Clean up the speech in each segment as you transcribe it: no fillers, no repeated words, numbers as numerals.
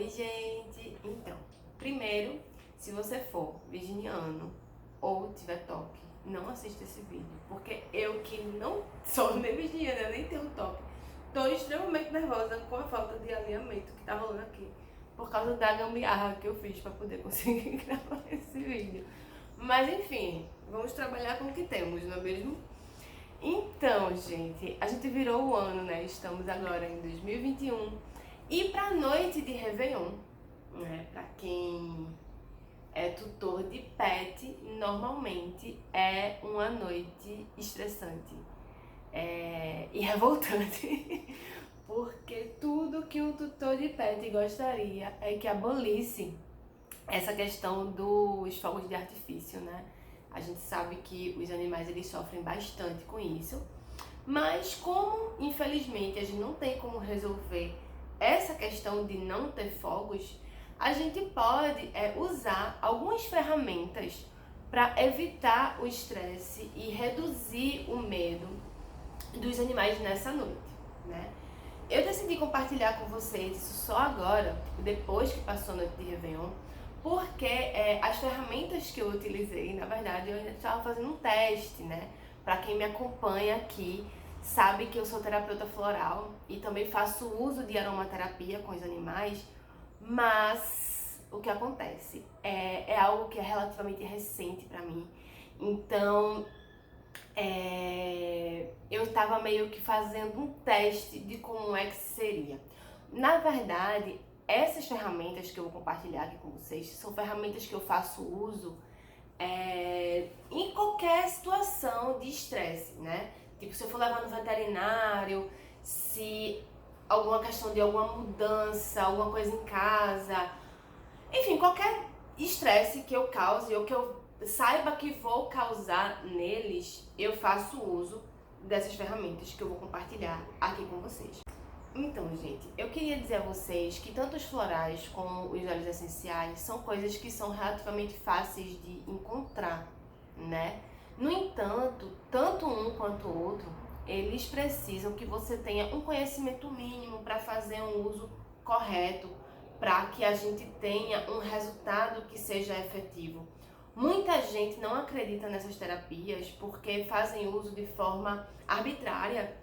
Oi, gente! Então, primeiro, se você for virginiano ou tiver toque, não assista esse vídeo, porque eu que não sou nem virginiana, nem tenho toque, tô extremamente nervosa com a falta de alinhamento que tá rolando aqui, por causa da gambiarra que eu fiz pra poder conseguir gravar esse vídeo. Mas enfim, vamos trabalhar com o que temos, não é mesmo? Então, gente, a gente virou o ano, né? Estamos agora em 2021 e pra noite de Réveillon, né? Pra quem é tutor de pet, normalmente é uma noite estressante e revoltante. Porque tudo que um tutor de pet gostaria é que abolisse essa questão dos fogos de artifício, né? A gente sabe que os animais eles sofrem bastante com isso, mas como infelizmente a gente não tem como resolver essa questão de não ter fogos, a gente pode usar algumas ferramentas para evitar o estresse e reduzir o medo dos animais nessa noite, né? Eu decidi compartilhar com vocês isso só agora, depois que passou a noite de Réveillon, porque as ferramentas que eu utilizei, na verdade, eu ainda estava fazendo um teste, né? Para quem me acompanha aqui, sabe que eu sou terapeuta floral e também faço uso de aromaterapia com os animais, mas o que acontece é algo que é relativamente recente para mim. Então, eu estava meio que fazendo um teste de como é que seria. Na verdade, essas ferramentas que eu vou compartilhar aqui com vocês são ferramentas que eu faço uso em qualquer situação de estresse, né? Tipo, se eu for levar no veterinário, se alguma questão de alguma mudança, alguma coisa em casa, enfim, qualquer estresse que eu cause ou que eu saiba que vou causar neles, eu faço uso dessas ferramentas que eu vou compartilhar aqui com vocês. Então, gente, eu queria dizer a vocês que tanto os florais como os óleos essenciais são coisas que são relativamente fáceis de encontrar, né? No entanto, tanto um quanto o outro, eles precisam que você tenha um conhecimento mínimo para fazer um uso correto, para que a gente tenha um resultado que seja efetivo. Muita gente não acredita nessas terapias porque fazem uso de forma arbitrária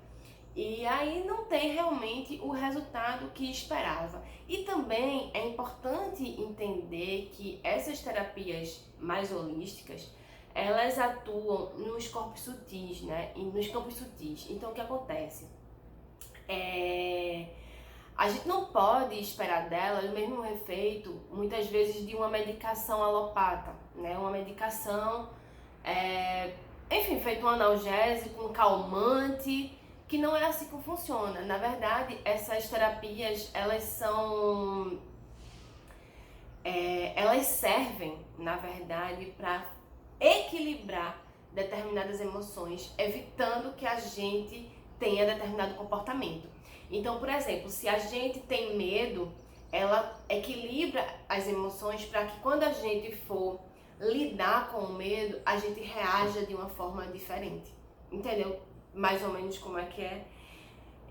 e aí não tem realmente o resultado que esperava. E também é importante entender que essas terapias mais holísticas, elas atuam nos corpos sutis, né? E nos campos sutis. Então o que acontece? A gente não pode esperar delas o mesmo efeito, muitas vezes, de uma medicação alopata, né? Uma medicação, enfim, feito um analgésico, um calmante, que não é assim que funciona. Na verdade, essas terapias, elas servem, na verdade, para equilibrar determinadas emoções, evitando que a gente tenha determinado comportamento. Então, por exemplo, se a gente tem medo, ela equilibra as emoções para que quando a gente for lidar com o medo, a gente reaja de uma forma diferente. Entendeu? Mais ou menos como é que é.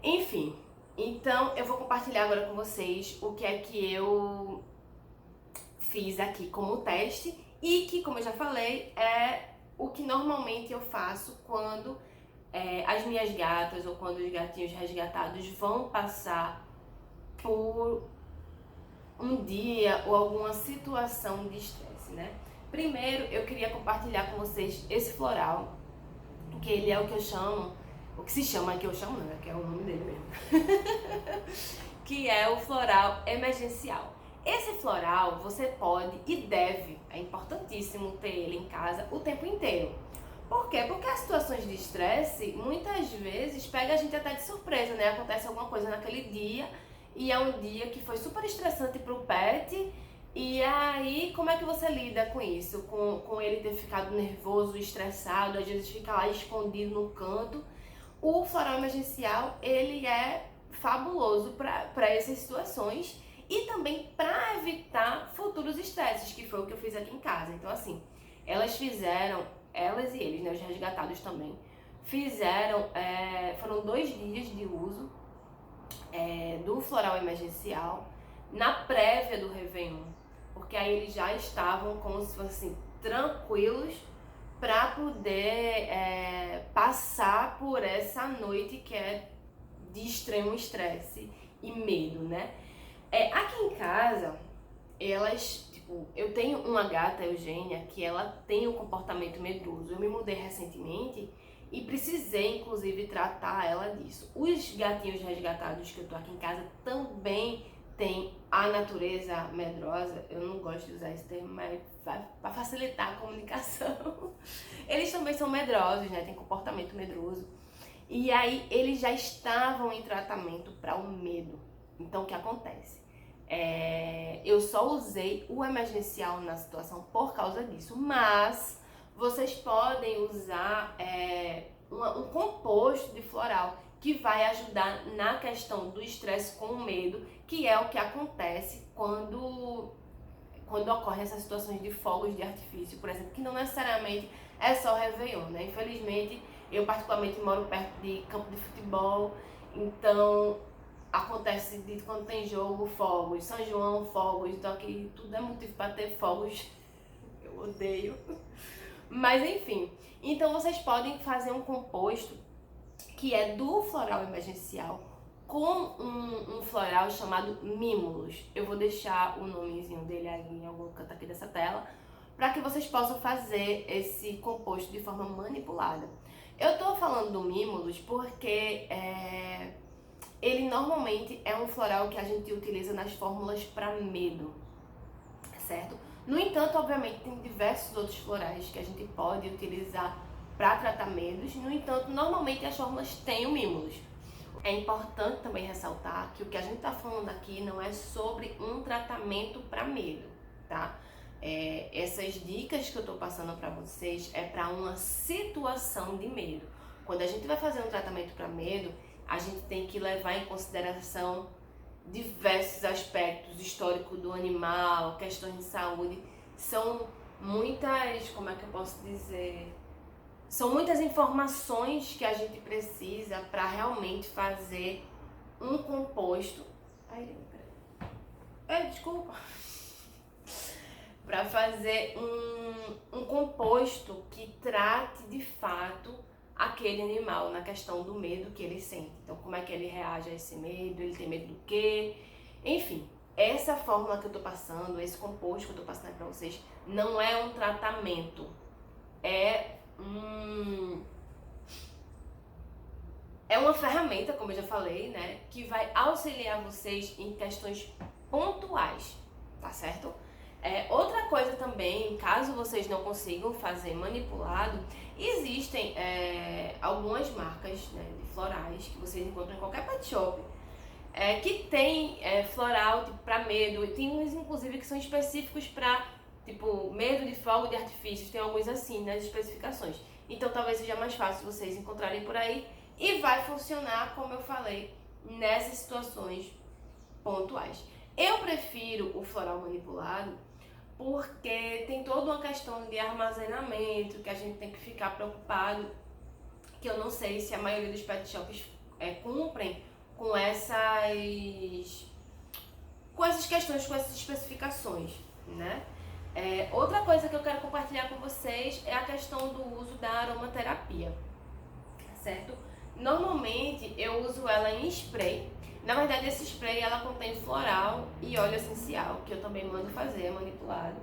Enfim, então eu vou compartilhar agora com vocês o que é que eu fiz aqui como teste e que, como eu já falei, é o que normalmente eu faço quando as minhas gatas ou quando os gatinhos resgatados vão passar por um dia ou alguma situação de estresse, né? Primeiro, eu queria compartilhar com vocês esse floral, que ele é o que eu chamo, o que se chama, que eu chamo não, que é o nome dele mesmo, que é o floral emergencial. Esse floral você pode e deve, é importantíssimo ter ele em casa o tempo inteiro. Por quê? Porque as situações de estresse, muitas vezes, pega a gente até de surpresa, né? Acontece alguma coisa naquele dia e é um dia que foi super estressante pro pet. E aí, como é que você lida com isso? Com ele ter ficado nervoso, estressado, às vezes fica lá escondido no canto. O floral emergencial, ele é fabuloso para essas situações e também para evitar futuros estresses, que foi o que eu fiz aqui em casa. Então, assim, elas e eles, né, os resgatados também, foram 2 dias de uso do floral emergencial. na prévia do Réveillon, porque aí eles já estavam como se fossem tranquilos para poder passar por essa noite que é de extremo estresse e medo, né? Aqui em casa, elas, tipo, eu tenho uma gata, Eugênia, que ela tem um comportamento medroso. Eu me mudei recentemente e precisei, inclusive, tratar ela disso. Os gatinhos resgatados que eu tô aqui em casa também têm a natureza medrosa. Eu não gosto de usar esse termo, mas para facilitar a comunicação. Eles também são medrosos, né? Tem comportamento medroso. E aí eles já estavam em tratamento para o medo. Então o que acontece? Eu só usei o emergencial na situação por causa disso, mas vocês podem usar um composto de floral que vai ajudar na questão do estresse com o medo, que é o que acontece quando ocorrem essas situações de fogos de artifício, por exemplo, que não necessariamente é só Réveillon, né? Infelizmente, eu particularmente moro perto de campo de futebol, então acontece de quando tem jogo, fogos, São João, fogos, então aqui tudo é motivo para ter fogos, eu odeio. Mas enfim, então vocês podem fazer um composto que é do floral emergencial com um floral chamado Mimulus. Eu vou deixar o nomezinho dele aí em algum canto aqui dessa tela, para que vocês possam fazer esse composto de forma manipulada. Eu tô falando do Mimulus porque ele normalmente é um floral que a gente utiliza nas fórmulas para medo, certo? No entanto, obviamente, tem diversos outros florais que a gente pode utilizar para tratar medos. No entanto, normalmente as fórmulas têm o Mimulus. É importante também ressaltar que o que a gente está falando aqui não é sobre um tratamento para medo, tá? Essas dicas que eu estou passando para vocês é para uma situação de medo. Quando a gente vai fazer um tratamento para medo, a gente tem que levar em consideração diversos aspectos, histórico do animal, questões de saúde. São muitas, como é que eu posso dizer? São muitas informações que a gente precisa para realmente fazer um composto. Desculpa. Para fazer um composto que trate de fato aquele animal na questão do medo que ele sente. Então, como é que ele reage a esse medo? Ele tem medo do quê? Enfim, essa fórmula que eu tô passando, esse composto que eu tô passando para vocês, não é um tratamento. É uma ferramenta, como eu já falei, né? Que vai auxiliar vocês em questões pontuais, tá certo? Outra coisa também, caso vocês não consigam fazer manipulado, existem algumas marcas, né, de florais que vocês encontram em qualquer pet shop que tem floral tipo, para medo. Tem uns inclusive que são específicos para tipo medo de fogo de artifícios, tem alguns assim nas especificações. Então talvez seja mais fácil vocês encontrarem por aí e vai funcionar, como eu falei, nessas situações pontuais. Eu prefiro o floral manipulado porque tem toda uma questão de armazenamento que a gente tem que ficar preocupado, que eu não sei se a maioria dos pet shops cumprem com essas questões, com essas especificações, né? Outra coisa que eu quero compartilhar com vocês é a questão do uso da aromaterapia, certo? Normalmente eu uso ela em spray. Na verdade, esse spray ela contém floral e óleo essencial, que eu também mando fazer, manipulado.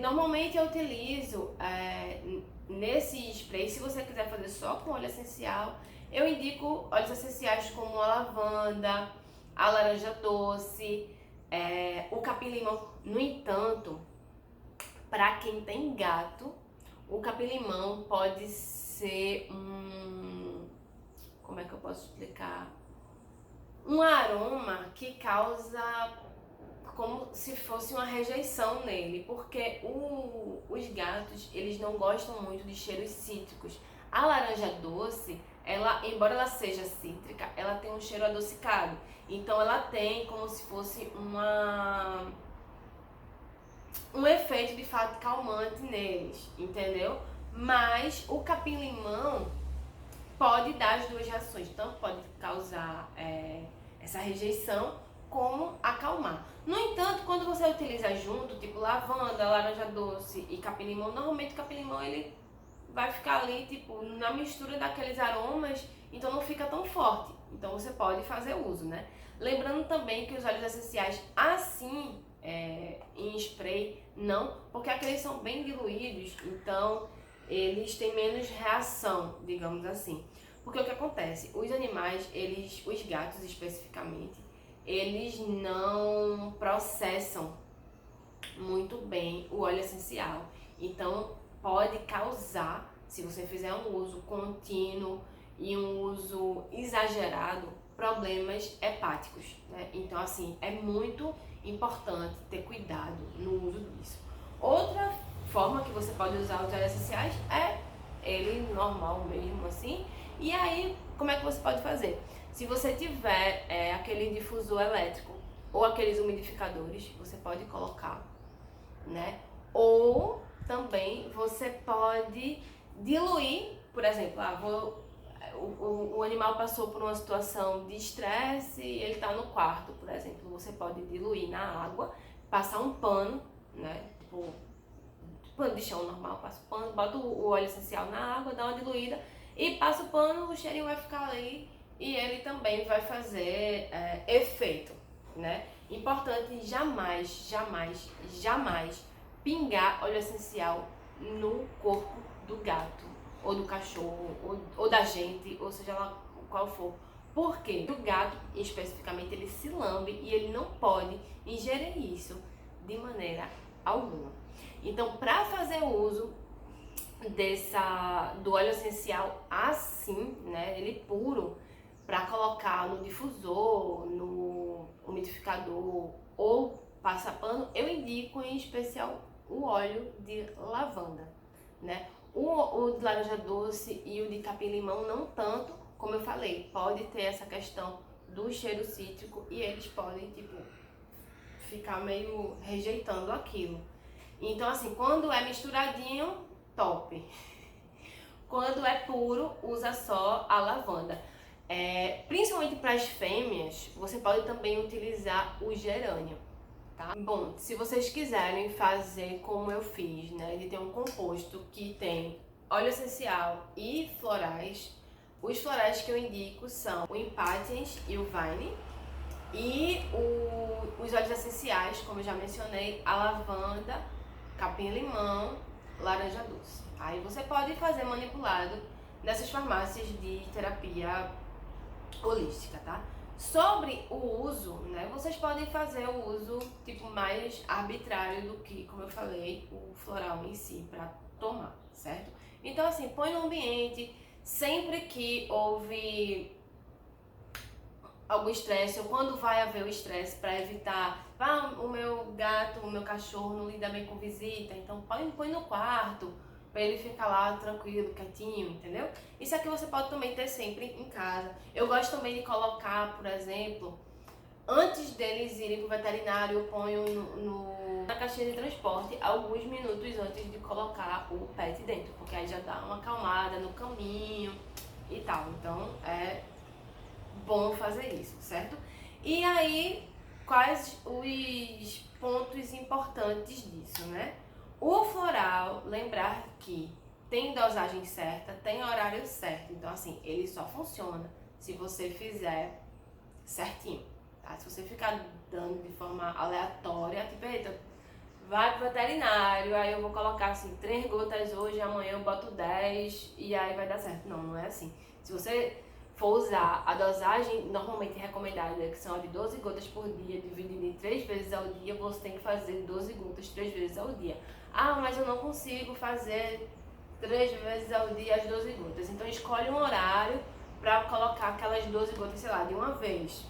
Normalmente eu utilizo nesse spray, se você quiser fazer só com óleo essencial, eu indico óleos essenciais como a lavanda, a laranja doce, o capim-limão. No entanto, para quem tem gato, o capim-limão pode ser como é que eu posso explicar? Um aroma que causa como se fosse uma rejeição nele, porque os gatos, eles não gostam muito de cheiros cítricos. A laranja doce, embora ela seja cítrica, ela tem um cheiro adocicado. Então ela tem como se fosse um efeito de fato calmante neles, entendeu? Mas o capim-limão pode dar as duas reações, tanto pode causar essa rejeição, como acalmar. No entanto, quando você utiliza junto, tipo lavanda, laranja doce e capim-limão, normalmente o capim-limão ele vai ficar ali, tipo, na mistura daqueles aromas, então não fica tão forte. Então você pode fazer uso, né? Lembrando também que os óleos essenciais assim, em spray, não, porque aqueles são bem diluídos, então eles têm menos reação, digamos assim. Porque o que acontece? Os animais, os gatos especificamente, eles não processam muito bem o óleo essencial. Então pode causar, se você fizer um uso contínuo e um uso exagerado, problemas hepáticos, né? Então assim, é muito importante ter cuidado no uso disso. Outra forma que você pode usar os óleos essenciais é ele normal mesmo assim. E aí, como é que você pode fazer? Se você tiver aquele difusor elétrico ou aqueles umidificadores, você pode colocar, né? Ou também você pode diluir, por exemplo, o animal passou por uma situação de estresse e ele está no quarto, por exemplo, você pode diluir na água, passar um pano, né? Tipo, pano de chão normal, passa o pano, bota o óleo essencial na água, dá uma diluída e passa o pano, o cheirinho vai ficar ali e ele também vai fazer efeito, né? Importante jamais, jamais, jamais pingar óleo essencial no corpo do gato, ou do cachorro, ou da gente, ou seja lá qual for. Porque o gato, especificamente, ele se lambe e ele não pode ingerir isso de maneira alguma. Então, para fazer uso do óleo essencial assim, né, ele puro, para colocar no difusor, no umidificador ou passapano, eu indico em especial o óleo de lavanda, né? O de laranja doce e o de capim-limão não tanto, como eu falei, pode ter essa questão do cheiro cítrico e eles podem, tipo, ficar meio rejeitando aquilo. Então, assim, quando é misturadinho, top. Quando é puro, usa só a lavanda. Principalmente para as fêmeas, você pode também utilizar o gerânio, tá? Bom, se vocês quiserem fazer como eu fiz, né, de ter um composto que tem óleo essencial e florais, os florais que eu indico são o Impatiens e o Vine, e os óleos essenciais, como eu já mencionei, a lavanda, capim-limão, laranja doce. Aí você pode fazer manipulado nessas farmácias de terapia holística, tá? Sobre o uso, né? Vocês podem fazer o uso tipo mais arbitrário do que, como eu falei, o floral em si para tomar, certo? Então assim, põe no ambiente, sempre que houve algum estresse, ou quando vai haver o estresse, para evitar, o meu gato, o meu cachorro não lida bem com visita, então põe no quarto, para ele ficar lá tranquilo, quietinho, entendeu? Isso aqui você pode também ter sempre em casa. Eu gosto também de colocar, por exemplo, antes deles irem pro veterinário, eu ponho na caixinha de transporte alguns minutos antes de colocar o pet dentro, porque aí já dá uma acalmada no caminho e tal. Então é bom fazer isso, certo? E aí, quais os pontos importantes disso, né? O floral, lembrar que tem dosagem certa, tem horário certo. Então, assim, ele só funciona se você fizer certinho, tá? Se você ficar dando de forma aleatória, tipo, eita, vai pro veterinário, aí eu vou colocar, assim, 3 gotas hoje, amanhã eu boto 10 e aí vai dar certo. Não, não é assim. Se você for usar a dosagem normalmente recomendada, que são de 12 gotas por dia, dividida em 3 vezes ao dia, você tem que fazer 12 gotas 3 vezes ao dia. Ah, mas eu não consigo fazer 3 vezes ao dia as 12 gotas. Então escolhe um horário para colocar aquelas 12 gotas, sei lá, de uma vez,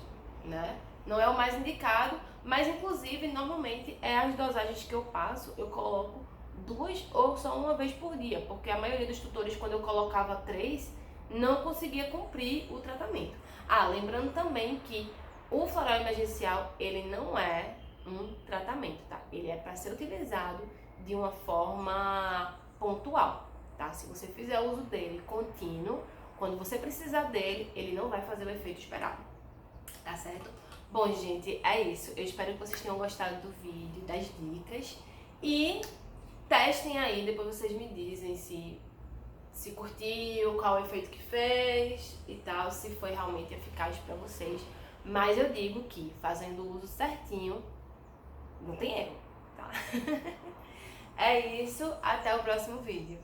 né? Não é o mais indicado, mas inclusive normalmente as dosagens que eu passo, eu coloco 2 ou só uma vez por dia, porque a maioria dos tutores, quando eu colocava 3, não conseguia cumprir o tratamento. Ah, lembrando também que o floral emergencial, ele não é um tratamento, tá? Ele é para ser utilizado de uma forma pontual, tá? Se você fizer uso dele contínuo, quando você precisar dele, ele não vai fazer o efeito esperado, tá certo? Bom, gente, é isso. Eu espero que vocês tenham gostado do vídeo, das dicas. E testem aí, depois vocês me dizem se curtiu, qual o efeito que fez e tal, se foi realmente eficaz pra vocês. Mas eu digo que fazendo o uso certinho, não tem erro, tá? É isso, até o próximo vídeo.